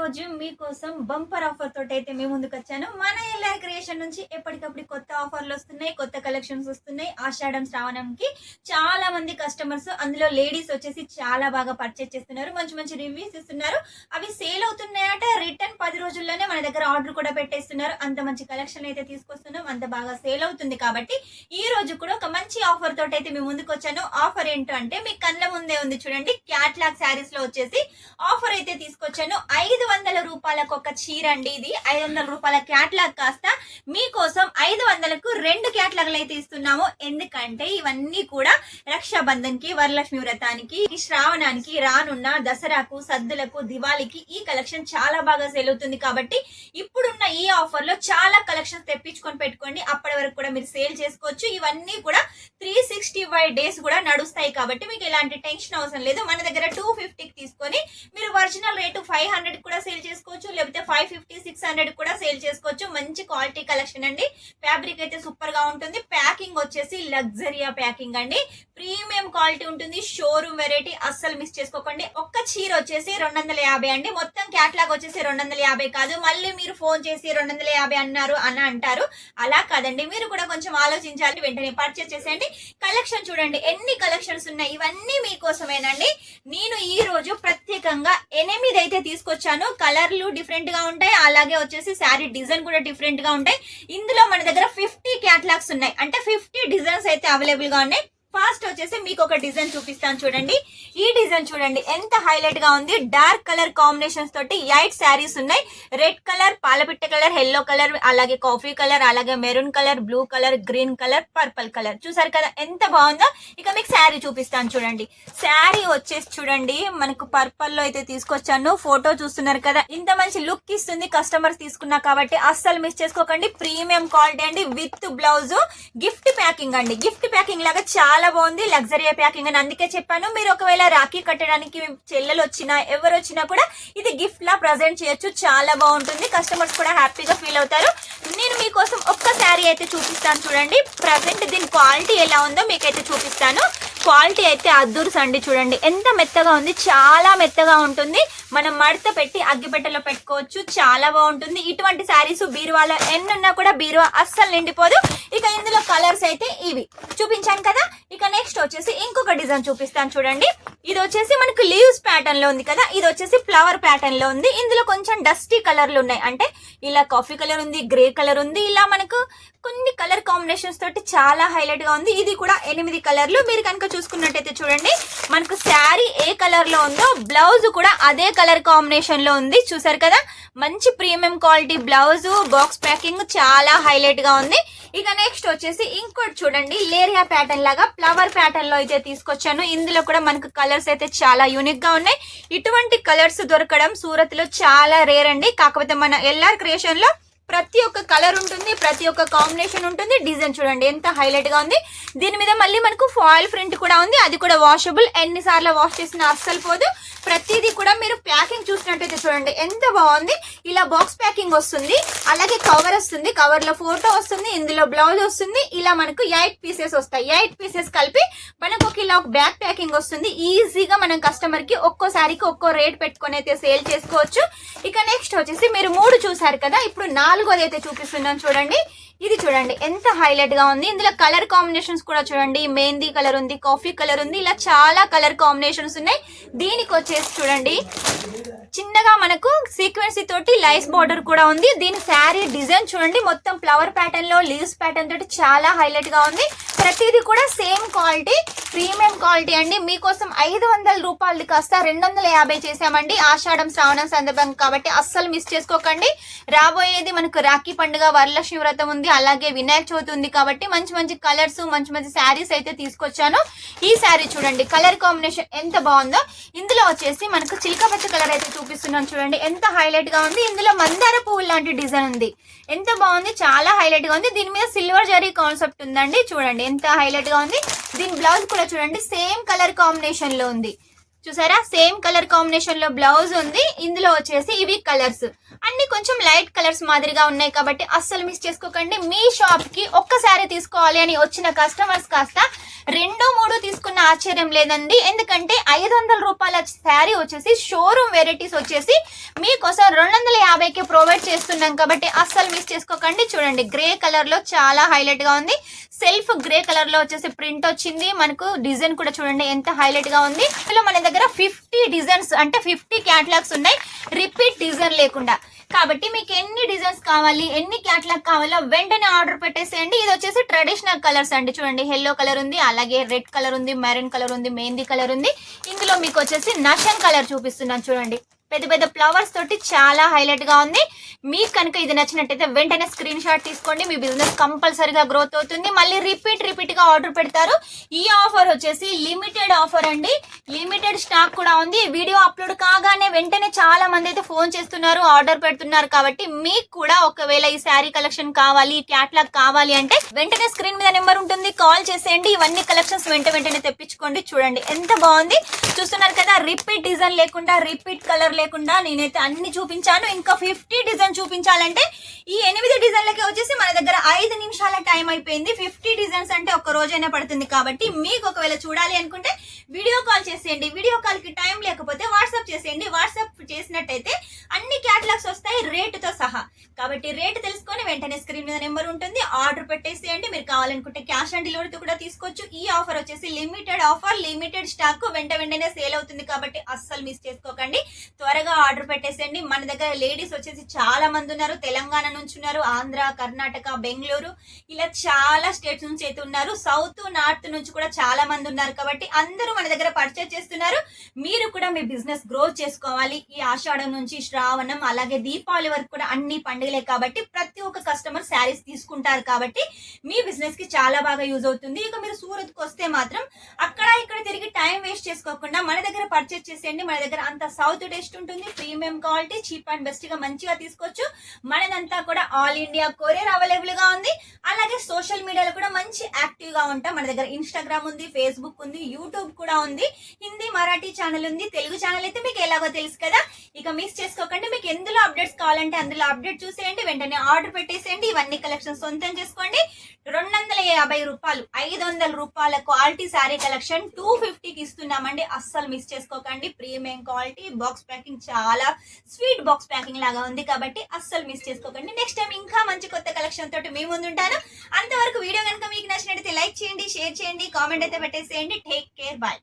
రోజు మీకోసం bumper offer తోటి అయితే మేము ముందుకు వచ్చాను. మన ఎల్ఆర్ క్రియేషన్ నుంచి ఎప్పటికప్పుడు కొత్త ఆఫర్లు వస్తున్నాయి, కొత్త కలెక్షన్స్ వస్తున్నాయి. ఆషాఢం శ్రావణంకి చాలా మంది కస్టమర్స్, అందులో లేడీస్ వచ్చేసి చాలా బాగా పర్చేస్ చేస్తున్నారు, మంచి మంచి రివ్యూస్ ఇస్తున్నారు. అవి సేల్ అవుతున్నాయట. రిటర్న్ 10 రోజుల్లోనే మన దగ్గర ఆర్డర్ కూడా పెట్టేస్తున్నారు. అంత మంచి కలెక్షన్ అయితే తీసుకొస్తున్నాం, అంత బాగా సేల్ అవుతుంది. కాబట్టి ఈ రోజు కూడా ఒక మంచి ఆఫర్ తోటి అయితే మేము ముందుకు వచ్చాను. ఆఫర్ ఏంటో అంటే మీ కళ్ళ ముందే ఉంది చూడండి. క్యాట్లాగ్ శారీస్ లో వచ్చేసి ఆఫర్ అయితే తీసుకొచ్చాను. 500 రూపాయలకు ఒక చీర అండి. ఇది 500 రూపాయల క్యాట్లాగ్ కాస్త మీకోసం 500కు 2 క్యాట్లాగ్లు అయితే ఇస్తున్నాము. ఎందుకంటే ఇవన్నీ కూడా రక్షాబంధన్ కి, వరలక్ష్మి వ్రతానికి, శ్రావణానికి, రానున్న దసరాకు, సద్దులకు, దివాళీకి ఈ కలెక్షన్ చాలా బాగా సేల్ అవుతుంది. కాబట్టి ఇప్పుడున్న ఈ ఆఫర్ లో చాలా కలెక్షన్స్ తెప్పించుకొని పెట్టుకోండి. అప్పటి వరకు కూడా మీరు సేల్ చేసుకోవచ్చు. ఇవన్నీ కూడా 365 డేస్ కూడా నడుస్తాయి. కాబట్టి మీకు ఎలాంటి టెన్షన్ అవసరం లేదు. మన దగ్గర 250కి తీసుకొని మీరు ఒరిజినల్ రేటు 500 కూడా సేల్ చేసుకోవచ్చు, లేకపోతే 550, 600 కూడా సేల్ చేసుకోవచ్చు. మంచి క్వాలిటీ కలెక్షన్ అండి. ఫ్యాబ్రిక్ అయితే సూపర్ గా ఉంటుంది. ప్యాకింగ్ వచ్చేసి లగ్జరియా ప్యాకింగ్ అండి. ప్రీమియం క్వాలిటీ ఉంటుంది. షోరూమ్ వెరైటీ, అస్సలు మిస్ చేసుకోకండి. ఒక్క చీర వచ్చేసి 250 అండి. మొత్తం క్యాట్లాగ్ వచ్చేసి 250 కాదు. మళ్ళీ మీరు ఫోన్ చేసి 250 అన్నారు అని అంటారు. అలా కాదండి, మీరు కూడా కొంచెం ఆలోచించాలి. వెంటనే పర్చేస్ చేసేయండి. కలెక్షన్ చూడండి ఎన్ని కలెక్షన్స్ ఉన్నాయి. ఇవన్నీ మీకోసమేనండి. నేను ఈ రోజు ప్రత్యేకంగా 8 అయితే తీసుకొచ్చాను. కలర్లు డిఫరెంట్ గా ఉంటాయి, అలాగే వచ్చేసి శారీ డిజైన్ కూడా డిఫరెంట్ గా ఉంటాయి. ఇందులో మన దగ్గర 50 క్యాట్లాగ్స్ ఉన్నాయి, అంటే 50 డిజైన్స్ అయితే అవైలబుల్ గా ఉన్నాయి. ఫస్ట్ వచ్చేసి మీకు ఒక డిజైన్ చూపిస్తాను చూడండి. ఈ డిజైన్ చూడండి ఎంత హైలైట్ గా ఉంది. డార్క్ కలర్ కాంబినేషన్స్ తోటి 8 శారీస్ ఉన్నాయి. రెడ్ కలర్, పాలపిట్ట కలర్, ఎల్లో కలర్, అలాగే కాఫీ కలర్, అలాగే maroon colour, blue colour, green colour, purple colour. చూసారు కదా ఎంత బాగుందో. ఇక మీకు శారీ చూపిస్తాను చూడండి. శారీ వచ్చేసి చూడండి మనకు పర్పుల్ లో అయితే తీసుకొచ్చాను. ఫోటో చూస్తున్నారు కదా, ఇంత మంచి లుక్ ఇస్తుంది కస్టమర్స్ తీసుకున్నా. కాబట్టి అస్సలు మిస్ చేసుకోకండి. ప్రీమియం క్వాలిటీ అండి. విత్ బ్లౌజ్, గిఫ్ట్ ప్యాకింగ్ అండి. గిఫ్ట్ ప్యాకింగ్ లాగా చాలా బాగుంది. లగ్జరీ ప్యాకింగ్ అని అందుకే చెప్పాను. మీరు ఒకవేళ రాఖీ కట్టడానికి చెల్లెలు వచ్చినా ఎవరు వచ్చినా కూడా ఇది గిఫ్ట్ లా ప్రజెంట్ చేయొచ్చు. చాలా బాగుంటుంది. కస్టమర్స్ కూడా హ్యాపీగా ఫీల్ అవుతారు. నేను మీకోసం ఒక్క శారీ అయితే చూపిస్తాను చూడండి. ప్రజెంట్ దీని క్వాలిటీ ఎలా ఉందో మీకైతే చూపిస్తాను. క్వాలిటీ అయితే అద్దూర్స్ అండి. చూడండి ఎంత మెత్తగా ఉంది, చాలా మెత్తగా ఉంటుంది. మనం మడత పెట్టి అగ్గిపెట్టెలో పెట్టుకోవచ్చు. చాలా బాగుంటుంది. ఇటువంటి శారీస్ బీరువాలో ఎన్నున్నా కూడా బీరువా అస్సలు నిండిపోదు. ఇక ఇందులో కలర్స్ అయితే ఇవి చూపించాను కదా. ఇక నెక్స్ట్ వచ్చేసి ఇంకొక డిజైన్ చూపిస్తాను చూడండి. ఇది వచ్చేసి మనకు లీవ్స్ ప్యాటర్న్ లో ఉంది కదా, ఇది వచ్చేసి ఫ్లవర్ ప్యాటర్న్ లో ఉంది. ఇందులో కొంచెం డస్టీ కలర్లు ఉన్నాయి, అంటే ఇలా కాఫీ కలర్ ఉంది, గ్రే కలర్ ఉంది. ఇలా మనకు కొన్ని కలర్ కాంబినేషన్స్ తోటి చాలా హైలైట్ గా ఉంది. ఇది కూడా 8 కలర్లు. మీరు కనుక చూసుకున్నట్టయితే చూడండి మనకు శారీ ఏ కలర్ లో ఉందో బ్లౌజ్ కూడా అదే కలర్ కాంబినేషన్ లో ఉంది. చూసారు కదా, మంచి premium quality blouse, box packing చాలా హైలైట్ గా ఉంది. ఇక నెక్స్ట్ వచ్చేసి ఇంకోటి చూడండి, లేరియా ప్యాటర్న్ లాగా ఫ్లవర్ ప్యాటర్న్ లో అయితే తీసుకొచ్చాను. ఇందులో కూడా మనకు కలర్స్ అయితే చాలా యూనిక్ గా ఉన్నాయి. ఇటువంటి కలర్స్ దొరకడం సూరత్ లో చాలా రేర్ అండి. కాకపోతే మన ఎల్ఆర్ క్రియేషన్ లో ప్రతి ఒక్క కలర్ ఉంటుంది, ప్రతి ఒక్క కాంబినేషన్ ఉంటుంది. డిజైన్ చూడండి ఎంత హైలైట్ గా ఉంది. దీని మీద మళ్ళీ మనకు ఫాయిల్ ప్రింట్ కూడా ఉంది. అది కూడా వాషబుల్. ఎన్నిసార్లు వాష్ చేసినా అస్సలు పోదు. ప్రతిదీ కూడా మీరు ప్యాకింగ్ చూసినట్టయితే చూడండి ఎంత బాగుంది. ఇలా బాక్స్ ప్యాకింగ్ వస్తుంది, అలాగే కవర్ వస్తుంది. కవర్ లో ఫోటో వస్తుంది, ఇందులో బ్లౌజ్ వస్తుంది. ఇలా మనకు 8 పీసెస్ వస్తాయి. 8 పీసెస్ కలిపి మనకు ఇలా ఒక బ్యాక్ ప్యాకింగ్ వస్తుంది. ఈజీగా మనం కస్టమర్ కి ఒక్కోసారికి ఒక్కో రేట్ పెట్టుకొని అయితే సేల్ చేసుకోవచ్చు. ఇక నెక్స్ట్ వచ్చేసి మీరు 3 చూసారు కదా, ఇప్పుడు 4వది అయితే చూపిస్తున్నాను చూడండి. ఇది చూడండి ఎంత హైలైట్ గా ఉంది. ఇందులో కలర్ కాంబినేషన్స్ కూడా చూడండి. మెహందీ కలర్ ఉంది, కాఫీ కలర్ ఉంది. ఇలా చాలా కలర్ కాంబినేషన్స్ ఉన్నాయి. దీనికి వచ్చేసి చూడండి చిన్నగా మనకు సీక్వెన్సీ తోటి లైస్ బార్డర్ కూడా ఉంది. దీని శారీ డిజైన్ చూడండి మొత్తం ఫ్లవర్ ప్యాటర్న్ లో లీవ్స్ ప్యాటర్న్ తోటి చాలా హైలైట్ గా ఉంది. ప్రతిదీ కూడా సేమ్ క్వాలిటీ, ప్రీమియం క్వాలిటీ అండి. మీకోసం 500 రూపాయలు కాస్త 250 చేసామండి ఆషాఢం శ్రావణం సందర్భంగా. కాబట్టి అస్సలు మిస్ చేసుకోకండి. రాబోయేది మనకు రాఖీ పండుగ, వరలక్ష్మి వ్రతం ఉంది, అలాగే వినాయక చవితి ఉంది. కాబట్టి మంచి మంచి కలర్స్, మంచి మంచి శారీస్ అయితే తీసుకొచ్చాను. ఈ శారీ చూడండి కలర్ కాంబినేషన్ ఎంత బాగుందో. ఇందులో వచ్చేసి మనకు చిలకపచ్చ కలర్ అయితే చూపిస్తున్నాను చూడండి ఎంత హైలైట్ గా ఉంది. ఇందులో మందార పువ్వు లాంటి డిజైన్ ఉంది. ఎంత బాగుంది, చాలా హైలైట్ గా ఉంది. దీని మీద సిల్వర్ జరీ కాన్సెప్ట్ ఉందండి. చూడండి ఎంత హైలైట్ గా ఉంది. దీని బ్లౌజ్ కూడా చూడండి సేమ్ కలర్ కాంబినేషన్ లో ఉంది. చూసారా, సేమ్ కలర్ కాంబినేషన్ లో బ్లౌజ్ ఉంది. ఇందులో వచ్చేసి ఇవి కలర్స్ అన్ని కొంచెం లైట్ కలర్స్ మాదిరిగా ఉన్నాయి కాబట్టి అస్సలు మిస్ చేసుకోకండి. మీ షాప్ కి ఒక్కసారి తీసుకోవాలి అని వచ్చిన కస్టమర్స్ కాస్త 2-3 తీసుకున్న ఆశ్చర్యం లేదండి. ఎందుకంటే 500 రూపాయల శారీ వచ్చేసి షోరూమ్ వెరైటీస్ వచ్చేసి మీకోసం 250కి ప్రొవైడ్ చేస్తున్నాం కాబట్టి అస్సలు మిస్ చేసుకోకండి. చూడండి, గ్రే కలర్ లో చాలా హైలైట్ గా ఉంది. సెల్ఫ్ గ్రే కలర్ లో వచ్చేసి ప్రింట్ వచ్చింది. మనకు డిజైన్ కూడా చూడండి ఎంత హైలైట్ గా ఉంది. ఇందులో మన దగ్గర 50 డిజైన్స్ అంటే 50 క్యాటలాగ్స్ ఉన్నాయి, రిపీట్ డిజైన్ లేకుండా. కాబట్టి మీకు ఎన్ని డిజైన్స్ కావాలి, ఎన్ని క్యాటలాగ్ కావాలో వెంటనే ఆర్డర్ పెట్టేసేయండి. ఇది వచ్చేసి ట్రెడిషనల్ కలర్స్ అండి. చూడండి, ఎల్లో కలర్ ఉంది, అలాగే రెడ్ కలర్ ఉంది, మెరూన్ కలర్ ఉంది, మెహందీ కలర్ ఉంది. ఇందులో మీకు వచ్చేసి నషన్ కలర్ చూపిస్తున్నాను. చూడండి, పెద్ద పెద్ద ఫ్లవర్స్ తోటి చాలా హైలైట్ గా ఉంది. మీకు కనుక ఇది నచ్చినట్టయితే వెంటనే స్క్రీన్ షాట్ తీసుకోండి. మీ బిజినెస్ కంపల్సరీగా గ్రోత్ అవుతుంది. మళ్ళీ రిపీట్ గా ఆర్డర్ పెడతారు. ఈ ఆఫర్ వచ్చేసి లిమిటెడ్ ఆఫర్ అండి, లిమిటెడ్ స్టాక్ కూడా ఉంది. వీడియో అప్లోడ్ కాగానే వెంటనే చాలా మంది అయితే ఫోన్ చేస్తున్నారు, ఆర్డర్ పెడుతున్నారు. కాబట్టి మీకు కూడా ఒకవేళ ఈ శారీ కలెక్షన్ కావాలి, ఈ క్యాటలాగ్ కావాలి అంటే వెంటనే స్క్రీన్ మీద నెంబర్ ఉంటుంది, కాల్ చేసేయండి. ఇవన్నీ కలెక్షన్స్ వెంటనే తెప్పించుకోండి. చూడండి ఎంత బాగుంది, చూస్తున్నారు కదా. రిపీట్ డిజైన్ లేకుండా, రిపీట్ కలర్ లేకుండా నేనైతే అన్ని చూపించాను. ఇంకా 50 డిజైన్ చూపించాలంటే ఈ 8 డిజైన్లకి వచ్చేసి మన దగ్గర 5 నిమిషాల టైం అయిపోయింది. 50 డిజైన్స్ అంటే ఒక రోజైనా పడుతుంది. కాబట్టి మీకు ఒకవేళ చూడాలి అనుకుంటే వీడియో కాల్ చేసేయండి. వీడియో కాల్ కి టైం లేకపోతే వాట్సాప్ చేసేయండి. వాట్సాప్ చేసినట్టయితే అన్ని క్యాటలాగ్స్ వస్తాయి రేటుతో సహా. కాబట్టి రేటు తెలుసుకొని వెంటనే స్క్రీన్ మీద నెంబర్ ఉంటుంది, ఆర్డర్ పెట్టేసేయండి. మీరు కావాలనుకుంటే క్యాష్ ఆన్ డెలివరీతో కూడా తీసుకోవచ్చు. ఈ ఆఫర్ వచ్చేసి లిమిటెడ్ ఆఫర్, లిమిటెడ్ స్టాక్, వెంటనే సేల్ అవుతుంది. కాబట్టి అస్సలు మిస్ చేసుకోకండి, త్వరగా ఆర్డర్ పెట్టేసేయండి. మన దగ్గర లేడీస్ వచ్చేసి చాలా మంది ఉన్నారు. తెలంగాణ నుంచి ఉన్నారు, ఆంధ్ర, కర్ణాటక, బెంగళూరు, ఇలా చాలా స్టేట్స్ నుంచి అయితే ఉన్నారు. సౌత్, నార్త్ నుంచి కూడా చాలా మంది ఉన్నారు. కాబట్టి అందరూ మన దగ్గర పర్చేస్ చేస్తున్నారు. మీరు కూడా మీ బిజినెస్ గ్రో చేసుకోవాలి. ఈ ఆషాఢం నుంచి శ్రావణం, అలాగే దీపావళి వరకు కూడా అన్ని పండుగలే కాబట్టి ప్రతి ఒక్క కస్టమర్ శారీస్ తీసుకుంటారు. కాబట్టి మీ బిజినెస్ కి చాలా బాగా యూజ్ అవుతుంది. ఇక మీరు సూరత్ కు వస్తే మాత్రం అక్కడ ఇక్కడ తిరిగి టైం వేస్ట్ చేసుకోకుండా మన దగ్గర పర్చేస్ చేసేయండి. మన దగ్గర అంత సౌత్ టేస్ట్ ఉంటుంది, premium quality, cheap and best గా మంచిగా తీసుకోవచ్చు. మనదంతా కూడా ఆల్ ఇండియా కొరియర్ అవైలబుల్ గా ఉంది. అలాగే సోషల్ మీడియాలో కూడా మంచి యాక్టివ్ గా ఉంటాం. మన దగ్గర ఇన్స్టాగ్రామ్ ఉంది, ఫేస్బుక్ ఉంది, యూట్యూబ్ కూడా ఉంది, హిందీ మరాఠీ ఛానల్ ఉంది, తెలుగు ఛానల్ అయితే మీకు ఎలాగో తెలుసు కదా. ఇక మిస్ చేసుకోకండి. మీకు ఎందులో అప్డేట్స్ కావాలంటే అందులో అప్డేట్ చూసేయండి, వెంటనే ఆర్డర్ పెట్టేసేయండి. ఇవన్నీ కలెక్షన్ సొంతం చేసుకోండి. 250 రూపాయలు, 500 రూపాయల క్వాలిటీ శారీ కలెక్షన్ 250కి ఇస్తున్నామండి. అస్సలు మిస్ చేసుకోకండి. ప్రీమియం క్వాలిటీ, బాక్స్ ప్యాకింగ్ చాలా స్వీట్ బాక్స్ ప్యాకింగ్ లాగా ఉంది. కాబట్టి అస్సలు మిస్ చేసుకోకండి. నెక్స్ట్ టైం ఇంకా మంచి కొత్త కలెక్షన్ తోటి మీ ముందు ఉంటాను. అంతవరకు వీడియో కనుక మీకు నచ్చినట్లయితే లైక్ చేయండి, షేర్ చేయండి, కామెంట్ అయితే పెట్టేసేయండి. Take care, bye.